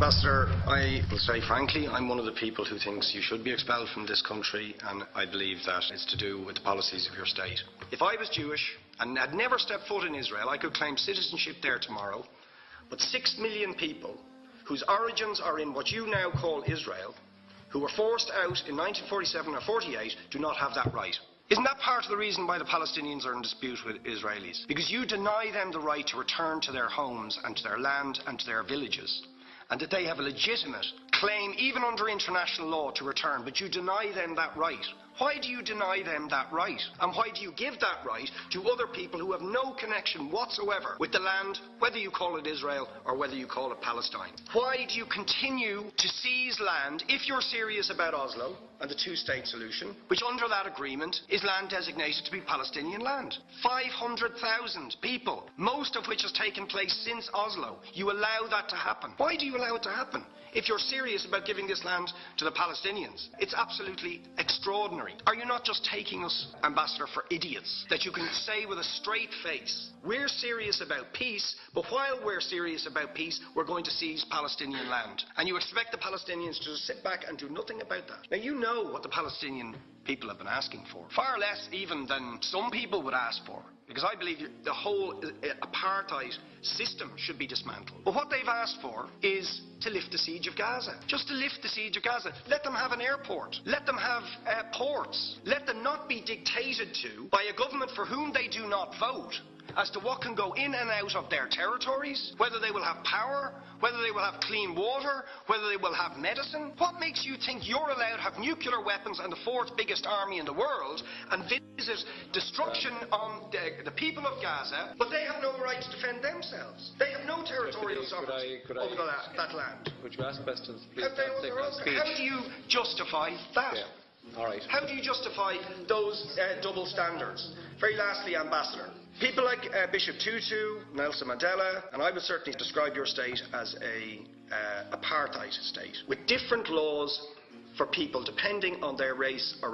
Ambassador, I will say frankly, I'm one of the people who thinks you should be expelled from this country, and I believe that it's to do with the policies of your state. If I was Jewish and had never stepped foot in Israel, I could claim citizenship there tomorrow, but 6 million people whose origins are in what you now call Israel, who were forced out in 1947 or 48, do not have that right. Isn't that part of the reason why the Palestinians are in dispute with Israelis? Because you deny them the right to return to their homes and to their land and to their villages, and that they have a legitimate claim, even under international law, to return, but you deny them that right. Why do you deny them that right? And why do you give that right to other people who have no connection whatsoever with the land, whether you call it Israel or whether you call it Palestine? Why do you continue to seize land, if you're serious about Oslo and the two-state solution, which under that agreement is land designated to be Palestinian land? 500,000 people, most of which has taken place since Oslo. You allow that to happen. Why do you allow it to happen? If you're serious about giving this land to the Palestinians, it's absolutely extraordinary. Are you not just taking us, Ambassador, for idiots? That you can say with a straight face, we're serious about peace, but while we're serious about peace, we're going to seize Palestinian land. And you expect the Palestinians to just sit back and do nothing about that. Now, you know what the Palestinian people have been asking for. Far less even than some people would ask for. Because I believe the whole apartheid system should be dismantled. But what they've asked for is to lift the siege of Gaza. Just to lift the siege of Gaza. Let them have an airport. Let them have ports. Let them not be dictated to by a government for whom they do not vote as to what can go in and out of their territories, whether they will have power, whether they will have clean water, whether they will have medicine. What makes you think you're allowed to have nuclear weapons and the fourth biggest army in the world and visit destruction on the people of Gaza, but they have no right to defend themselves? They have no territorial sovereignty over that land. Could you ask questions, please? How do you justify that? Yeah. All right. How do you justify those double standards? Very lastly, Ambassador, people like Bishop Tutu, Nelson Mandela, and I would certainly describe your state as a apartheid state, with different laws for people depending on their race or